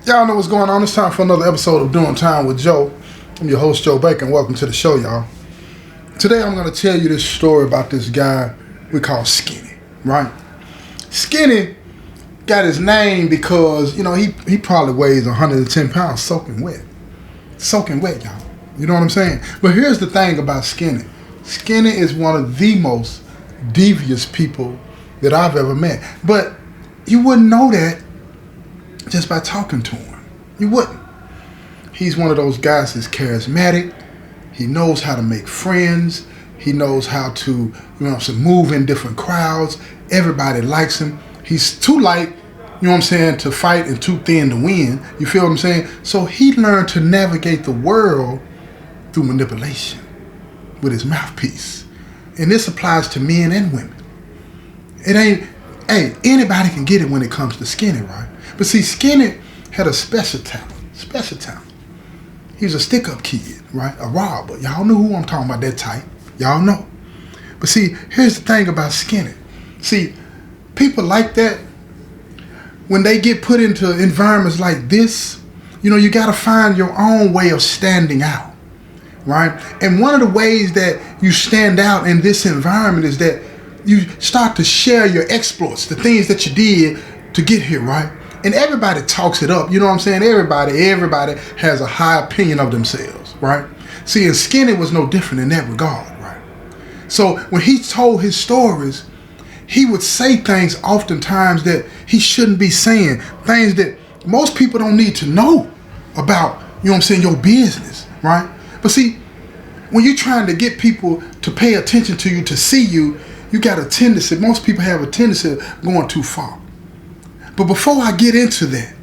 Y'all know what's going on. It's time for another episode of Doing Time with Joe. I'm your host, Joe Bacon. Welcome to the show, y'all. Today I'm going to tell you this story about this guy we call Skinny, right? Skinny got his name because, you know, he probably weighs 110 pounds soaking wet. Soaking wet, y'all. You know what I'm saying? But here's the thing about Skinny. Skinny is one of the most devious people that I've ever met. But you wouldn't know that just by talking to him. You wouldn't. He's one of those guys that's charismatic. He knows how to make friends. He knows how to, move in different crowds. Everybody likes him. He's too light, to fight and too thin to win. You feel what I'm saying? So he learned to navigate the world through manipulation with his mouthpiece. And this applies to men and women. Anybody can get it when it comes to Skinny, right? But see, Skinny had a special talent. He was a stick-up kid, right? A robber. Y'all know who I'm talking about, that type. Y'all know. But see, here's the thing about Skinny. See, people like that, when they get put into environments like this, you got to find your own way of standing out, right? And one of the ways that you stand out in this environment is that you start to share your exploits, the things that you did to get here, right? And everybody talks it up, you know what I'm saying? Everybody has a high opinion of themselves, right? See, and Skinny was no different in that regard, right? So when he told his stories, he would say things oftentimes that he shouldn't be saying, things that most people don't need to know about, your business, right? But see, when you're trying to get people to pay attention to you, to see you, you got a tendency, most people have a tendency of going too far. But before I get into that,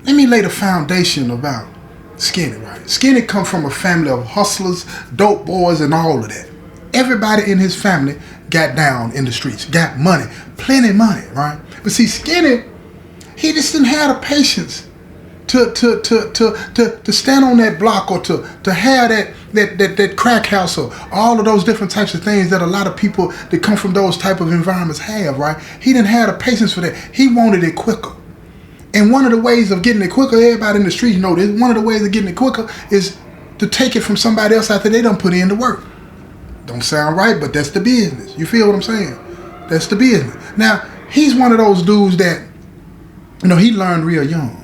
let me lay the foundation about Skinny, right? Skinny come from a family of hustlers, dope boys, and all of that. Everybody in his family got down in the streets, got money, plenty money, right? But see, Skinny, he just didn't have the patience to stand on that block or to have that crack house or all of those different types of things that a lot of people that come from those type of environments have, right? He didn't have the patience for that. He wanted it quicker. And one of the ways of getting it quicker, everybody in the streets know this, one of the ways of getting it quicker is to take it from somebody else after they done put in the work. Don't sound right, but that's the business. You feel what I'm saying? That's the business. Now, he's one of those dudes that, he learned real young.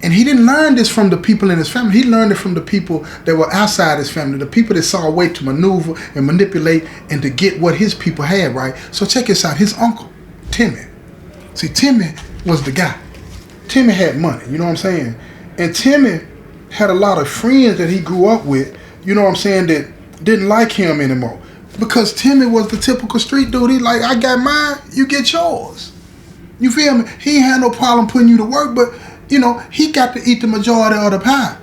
And he didn't learn this from the people in his family. He learned it from the people that were outside his family, the people that saw a way to maneuver and manipulate and to get what his people had, right? So check this out. His uncle, Timmy. See, Timmy was the guy. Timmy had money, you know what I'm saying? And Timmy had a lot of friends that he grew up with, that didn't like him anymore. Because Timmy was the typical street dude. He like, I got mine, you get yours. You feel me? He ain't had no problem putting you to work, but he got to eat the majority of the pie.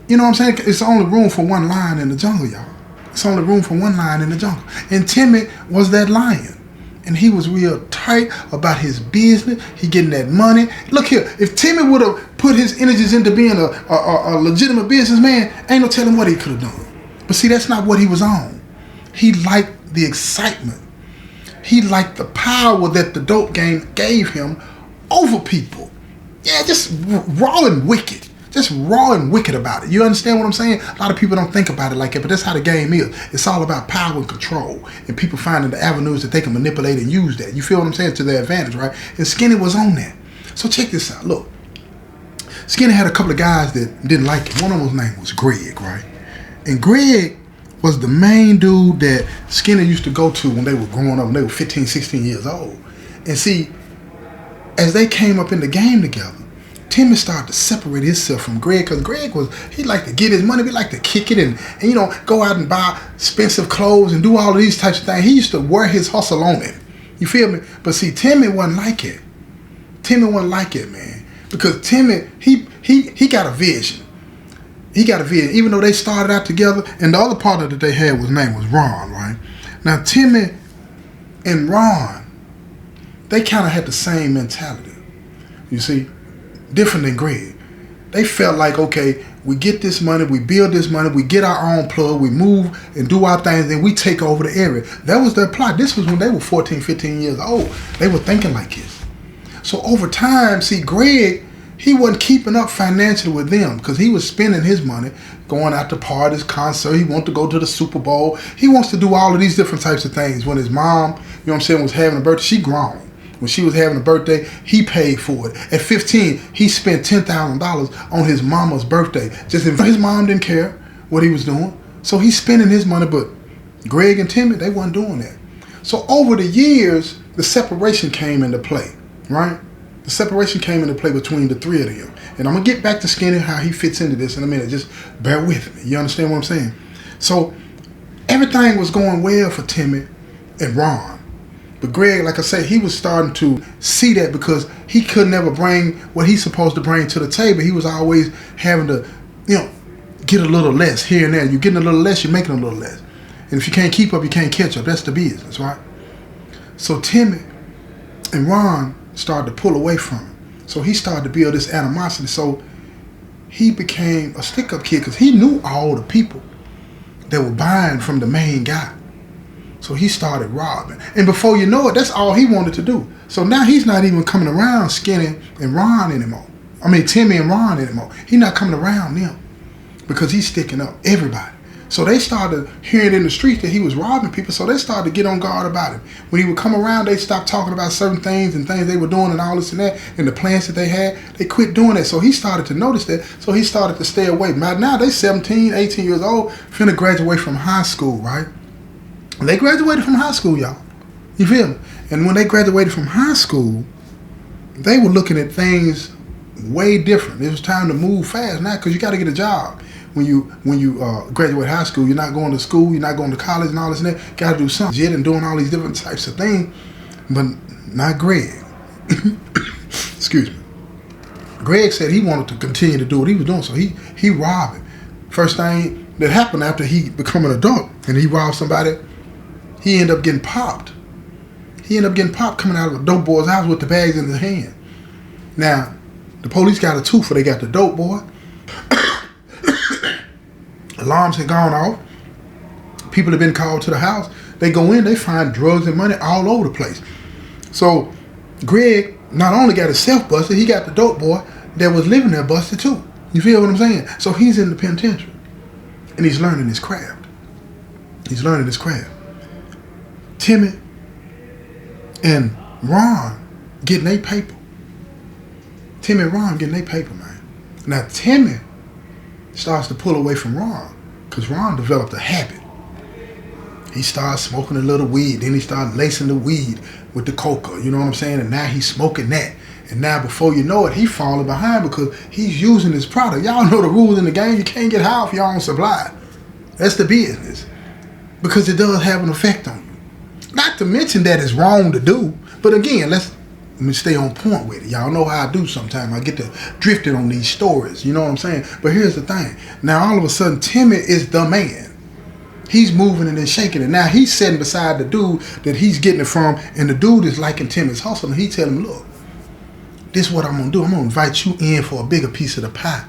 You know what I'm saying? It's only room for one lion in the jungle, y'all. It's only room for one lion in the jungle. And Timmy was that lion. And he was real tight about his business. He getting that money. Look here, if Timmy would have put his energies into being a legitimate businessman, ain't no telling what he could have done. But see, that's not what he was on. He liked the excitement. He liked the power that the dope game gave him over people. Yeah, just raw and wicked. Just raw and wicked about it. You understand what I'm saying? A lot of people don't think about it like that, but that's how the game is. It's all about power and control and people finding the avenues that they can manipulate and use that. You feel what I'm saying? To their advantage, right? And Skinny was on that. So check this out. Look, Skinny had a couple of guys that didn't like him. One of them's name was Greg, right? And Greg was the main dude that Skinny used to go to when they were growing up, when they were 15, 16 years old. And see, as they came up in the game together, Timmy started to separate himself from Greg, because Greg he liked to get his money, he liked to kick it and go out and buy expensive clothes and do all of these types of things. He used to wear his hustle on him. You feel me? But see, Timmy wasn't like it. Timmy wasn't like it, man. Because Timmy, he got a vision. He got a vision, even though they started out together, and the other partner that they had name was Ron, right? Now, Timmy and Ron, they kind of had the same mentality. You see? Different than Greg. They felt like, okay, we get this money, we build this money, we get our own plug, we move and do our things, and we take over the area. That was their plot. This was when they were 14, 15 years old. They were thinking like this. So over time, see, Greg he wasn't keeping up financially with them because he was spending his money going out to parties, concerts. He wanted to go to the Super Bowl. He wants to do all of these different types of things. When his mom, you know what I'm saying, was having a birthday, she grown. When she was having a birthday, he paid for it. At 15, he spent $10,000 on his mama's birthday. Just his mom didn't care what he was doing. So he's spending his money, but Greg and Timmy, they weren't doing that. So over the years, the separation came into play, right? The separation came into play between the three of them. And I'm going to get back to Skinny, how he fits into this in a minute. Just bear with me. You understand what I'm saying? So everything was going well for Timmy and Ron. But Greg, like I said, he was starting to see that because he could never bring what he's supposed to bring to the table. He was always having to, get a little less here and there. You're getting a little less, you're making a little less. And if you can't keep up, you can't catch up. That's the business, right? So Timmy and Ron started to pull away from him. So he started to build this animosity. So he became a stick-up kid because he knew all the people that were buying from the main guy. So he started robbing. And before you know it, that's all he wanted to do. So now he's not even coming around Skinny and Ron anymore. Timmy and Ron anymore. He's not coming around them because he's sticking up everybody. So they started hearing in the streets that he was robbing people, so they started to get on guard about him. When he would come around, they stopped talking about certain things and things they were doing and all this and that, and the plans that they had. They quit doing that, so he started to notice that, so he started to stay away. Now they 17, 18 years old, finna graduate from high school, right? They graduated from high school, y'all. You feel me? And when they graduated from high school, they were looking at things way different. It was time to move fast now because you got to get a job. When you graduate high school, you're not going to school, you're not going to college and all this and that. Got to do something. And doing all these different types of things, but not Greg. Excuse me. Greg said he wanted to continue to do what he was doing, so he robbed him. First thing that happened after he become an adult and he robbed somebody, he ended up getting popped. He ended up getting popped coming out of a dope boy's house with the bags in his hand. Now, the police got a tooth, they got the dope boy. Alarms had gone off. People had been called to the house. They go in, they find drugs and money all over the place. So Greg not only got himself busted, he got the dope boy that was living there busted too. You feel what I'm saying? So he's in the penitentiary and he's learning his craft. He's learning his craft. Timmy and Ron getting their paper. Timmy and Ron getting their paper, man. Now Timmy starts to pull away from Ron because Ron developed a habit. He started smoking a little weed, then he started lacing the weed with the coca, you know what I'm saying? And now he's smoking that. And now before you know it, he's falling behind because he's using his product. Y'all know the rules in the game. You can't get high off your own supply. That's the business. Because it does have an effect on you. Not to mention that it's wrong to do, but again, let me stay on point with it. Y'all know how I do sometimes. I get to drifted on these stories. You know what I'm saying? But here's the thing. Now, all of a sudden, Timmy is the man. He's moving it and shaking it. Now, he's sitting beside the dude that he's getting it from, and the dude is liking Timmy's hustle. And he tell him, look, this is what I'm going to do. I'm going to invite you in for a bigger piece of the pie.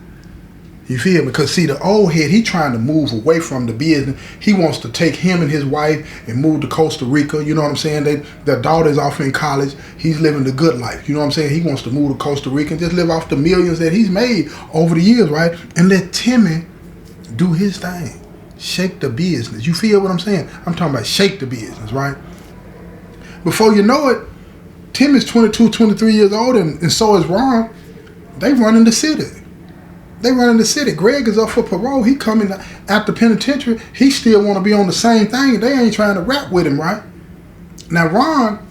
You feel me? Because see, the old head, he trying to move away from the business. He wants to take him and his wife and move to Costa Rica. You know what I'm saying? Their daughter's off in college. He's living the good life. You know what I'm saying? He wants to move to Costa Rica and just live off the millions that he's made over the years, right? And let Timmy do his thing. Shake the business. You feel what I'm saying? I'm talking about shake the business, right? Before you know it, Timmy's 22, 23 years old, and so is Ron. They run in the city. They run in the city. Greg is up for parole. He coming out the penitentiary. He still want to be on the same thing. They ain't trying to rap with him, right? Now, Ron,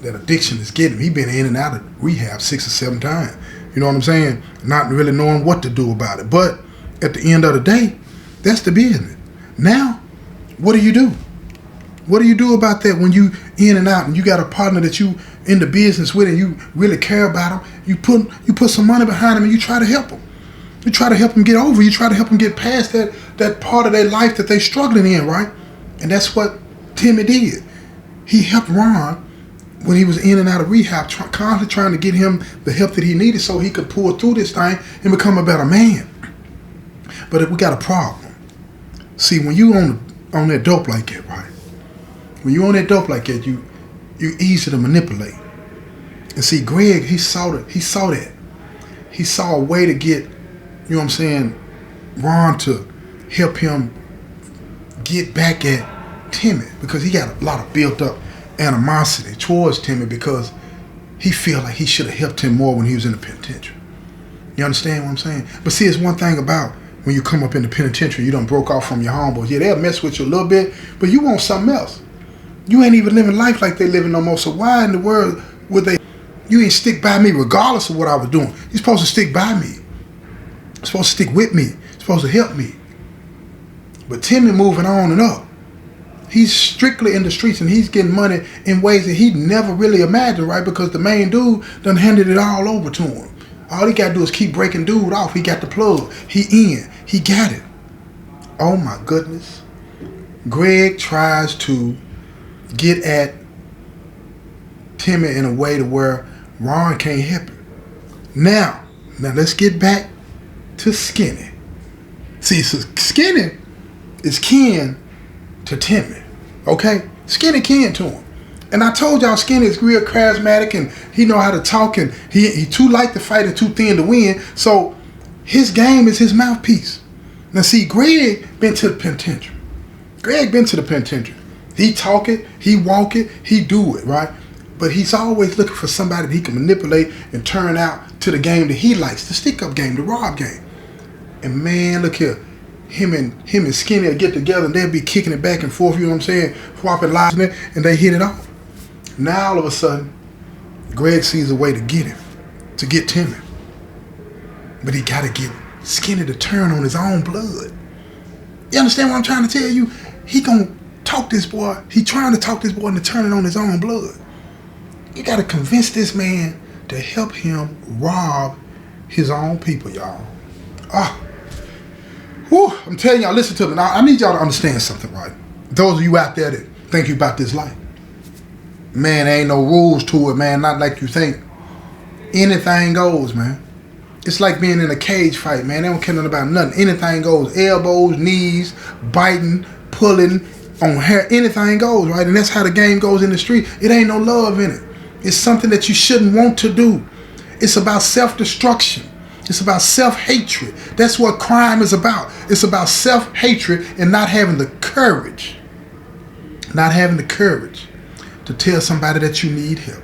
that addiction is getting him. He been in and out of rehab 6 or 7 times. You know what I'm saying? Not really knowing what to do about it. But at the end of the day, that's the business. Now, what do? What do you do about that when you in and out and you got a partner that you in the business with and you really care about him? You put some money behind him and you try to help him. You try to help him get over. You try to help him get past that part of their life that they struggling in, right? And that's what Timmy did. He helped Ron when he was in and out of rehab, constantly trying to get him the help that he needed so he could pull through this thing and become a better man. But we got a problem. See, when you on that dope like that, right? When you on that dope like that, you easy to manipulate. And see, Greg, he saw that. he saw a way to get, you know what I'm saying, Ron to help him get back at Timmy, because he got a lot of built up animosity towards Timmy because he feel like he should have helped him more when he was in the penitentiary. You understand what I'm saying? But see, it's one thing about when you come up in the penitentiary, you done broke off from your homeboys. Yeah, they'll mess with you a little bit, but you want something else. You ain't even living life like they living no more. So why in the world would they? You ain't stick by me regardless of what I was doing. You're supposed to stick by me. You're supposed to stick with me. You're supposed to help me. But Timmy moving on and up. He's strictly in the streets and he's getting money in ways that he never really imagined, right? Because the main dude done handed it all over to him. All he got to do is keep breaking dude off. He got the plug. He in. He got it. Oh my goodness. Greg tries to get at Timmy in a way to where Ron can't help him. Now let's get back to Skinny. See, so Skinny is kin to Timmy. Okay? Skinny kin to him. And I told y'all Skinny is real charismatic and he know how to talk and he too light to fight and too thin to win. So his game is his mouthpiece. Now see, Greg been to the penitentiary. He talk it, he walk it, he do it, right? But he's always looking for somebody that he can manipulate and turn out to the game that he likes, the stick-up game, the rob game. And man, look here. Him and Skinny will get together and they'll be kicking it back and forth, you know what I'm saying? Swapping lives and they hit it off. Now all of a sudden, Greg sees a way to get him, to get Timmy. But he gotta get Skinny to turn on his own blood. You understand what I'm trying to tell you? He gonna talk this boy, he trying to talk this boy into turning on his own blood. You gotta convince this man to help him rob his own people, y'all. I'm telling y'all, listen to me. Now, I need y'all to understand something, right? Those of you out there that think you about this life. Man, there ain't no rules to it, man. Not like you think. Anything goes, man. It's like being in a cage fight, man. They don't care nothing about nothing. Anything goes. Elbows, knees, biting, pulling on hair. Anything goes, right? And that's how the game goes in the street. It ain't no love in it. It's something that you shouldn't want to do. It's about self-destruction. It's about self-hatred. That's what crime is about. It's about self-hatred and not having the courage. Not having the courage to tell somebody that you need help.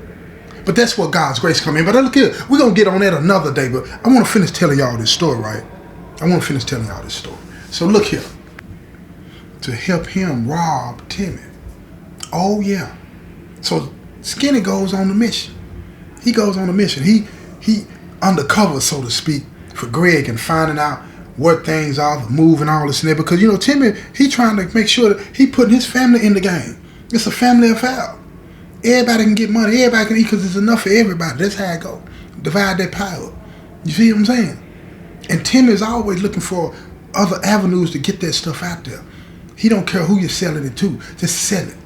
But that's where God's grace come in. But look here, we're going to get on that another day. But I want to finish telling y'all this story, right? So look here. To help him rob Timmy. Oh, yeah. So Skinny goes on the mission. He goes on a mission. He undercover, so to speak, for Greg and finding out what things are, the move and all this and that. Because, you know, Timmy, he trying to make sure that he putting his family in the game. It's a family affair. Everybody can get money. Everybody can eat because there's enough for everybody. That's how it go. Divide that pie up. You see what I'm saying? And Timmy's always looking for other avenues to get that stuff out there. He don't care who you're selling it to. Just sell it.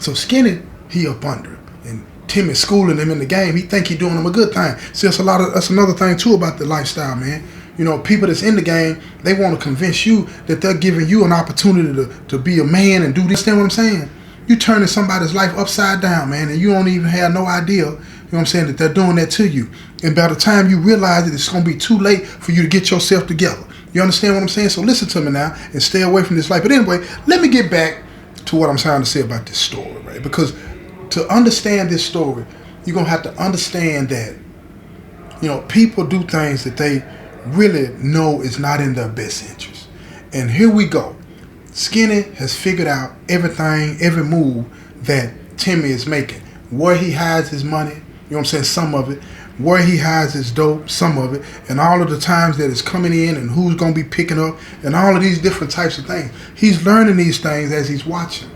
So Skinny, he up under him. And Timmy schooling him in the game. He think he doing him a good thing. See, that's another thing too about the lifestyle, man. You know, people that's in the game, they want to convince you that they're giving you an opportunity to be a man and do this. Understand what I'm saying? You turning somebody's life upside down, man, and you don't even have no idea, you know what I'm saying, that they're doing that to you. And by the time you realize it, it's going to be too late for you to get yourself together. You understand what I'm saying? So listen to me now and stay away from this life. But anyway, let me get back to what I'm trying to say about this story, right? Because to understand this story, you're going to have to understand that, you know, people do things that they really know is not in their best interest. And here we go. Skinny has figured out everything, every move that Timmy is making. Where he hides his money, you know what I'm saying, some of it. Where he hides his dope, some of it. And all of the times that it's coming in and who's going to be picking up and all of these different types of things. He's learning these things as he's watching.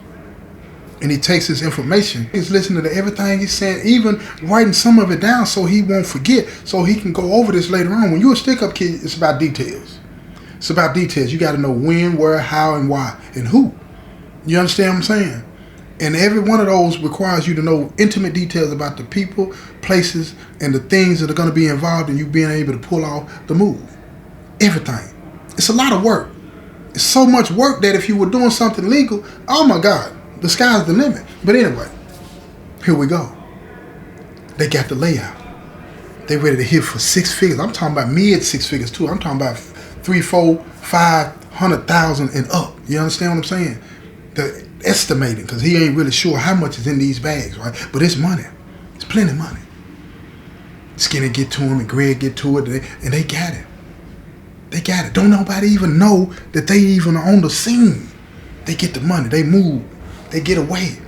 And he takes his information. He's listening to everything he's saying, even writing some of it down so he won't forget, so he can go over this later on. When you're a stick-up kid, it's about details. It's about details. You got to know when, where, how, and why, and who. You understand what I'm saying? And every one of those requires you to know intimate details about the people, places, and the things that are going to be involved in you being able to pull off the move. Everything. It's a lot of work. It's so much work that if you were doing something legal, oh my God, the sky's the limit. But anyway, here we go. They got the layout. They ready to hit for 6 figures. I'm talking about mid 6 figures too. I'm talking about 3, 4, 500,000 and up. You understand what I'm saying? The estimating, because he ain't really sure how much is in these bags, right? But it's money. It's plenty of money. Skinny get to him and Greg get to it, and they got it. They got it. Don't nobody even know that they even are on the scene. They get the money. They move. They get away.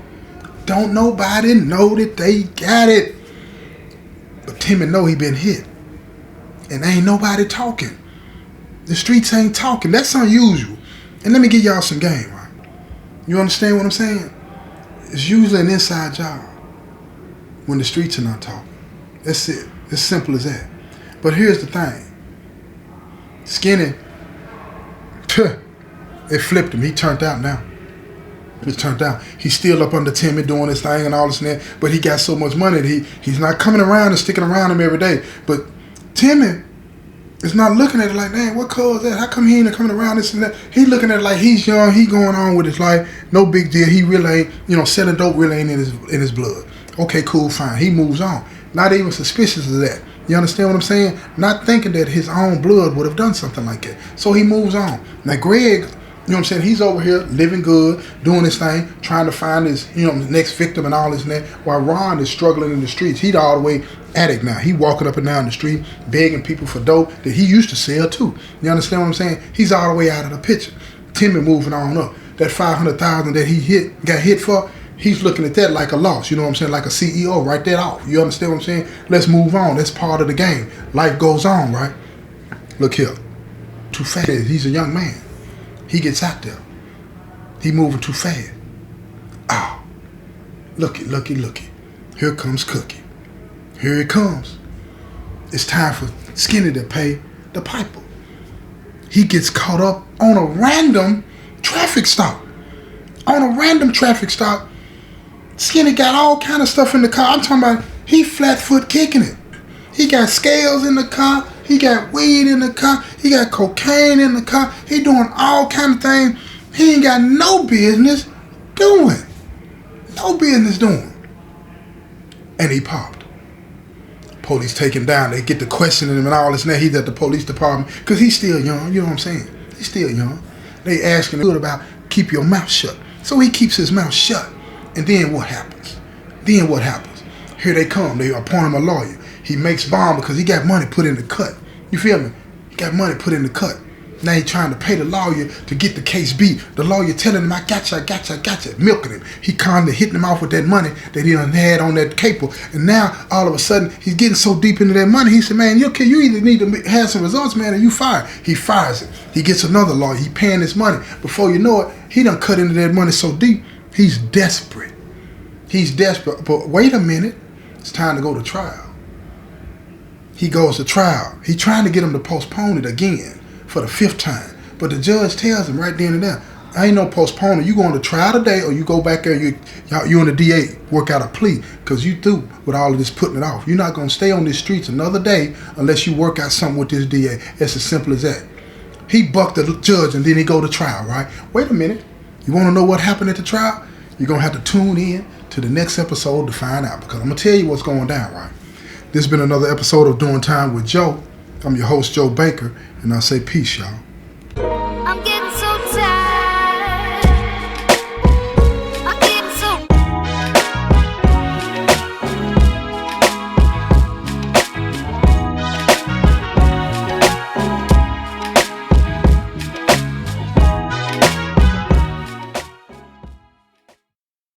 Don't nobody know that they got it. But Timmy know he been hit. And ain't nobody talking. The streets ain't talking. That's unusual. And let me give y'all some game, right? You understand what I'm saying? It's usually an inside job when the streets are not talking. That's it. It's simple as that. But here's the thing. Skinny, it flipped him. He turned out now. It turned out. He's still up under Timmy doing his thing and all this and that, but he got so much money that he's not coming around and sticking around him every day. But Timmy is not looking at it like, man, what cause that? How come he ain't coming around this and that? He looking at it like he's young, he going on with his life, no big deal. He really ain't, selling dope really ain't in his blood. Okay, cool, fine. He moves on. Not even suspicious of that. You understand what I'm saying? Not thinking that his own blood would have done something like that. So he moves on. Now Greg, you know what I'm saying? He's over here living good, doing his thing, trying to find his, next victim and all this and that. While Ron is struggling in the streets. He's all the way addict now. He walking up and down the street, begging people for dope that he used to sell too. You understand what I'm saying? He's all the way out of the picture. Timmy moving on up. That 500,000 that he got hit for, he's looking at that like a loss. You know what I'm saying? Like a CEO, write that off. You understand what I'm saying? Let's move on. That's part of the game. Life goes on, right? Look here. Too fast. He's a young man. He gets out there. He moving too fast. Oh, looky. Here comes Cookie. Here it comes. It's time for Skinny to pay the piper. He gets caught up on a random traffic stop. Skinny got all kind of stuff in the car. I'm talking about he flat foot kicking it. He got scales in the car. He got weed in the car. He got cocaine in the car. He doing all kind of things he ain't got no business doing. And he popped. Police take him down. They get to questioning him and all this and that. He's at the police department because he's still young. You know what I'm saying? He's still young. They asking him about keep your mouth shut. So he keeps his mouth shut. And then what happens? Here they come. They appoint him a lawyer. He makes bond because he got money put in the cut. You feel me? He got money put in the cut. Now he's trying to pay the lawyer to get the case beat. The lawyer telling him, I got you, milking him. He kind of hitting him off with that money that he done had on that caper. And now, all of a sudden, he's getting so deep into that money, he said, man, you either need to have some results, man, or you fired. He fires him. He gets another lawyer. He paying his money. Before you know it, he done cut into that money so deep, he's desperate. But wait a minute. It's time to go to trial. He goes to trial. He trying to get him to postpone it again for the 5th time. But the judge tells him right then and there, I ain't no postponing. You going to trial today or you go back there, you and the DA work out a plea because you through with all of this putting it off. You're not going to stay on these streets another day unless you work out something with this DA. It's as simple as that. He bucked the judge and then he go to trial, right? Wait a minute. You want to know what happened at the trial? You're going to have to tune in to the next episode to find out because I'm going to tell you what's going down, right? This has been another episode of Doing Time with Joe. I'm your host, Joe Baker, and I say peace, y'all.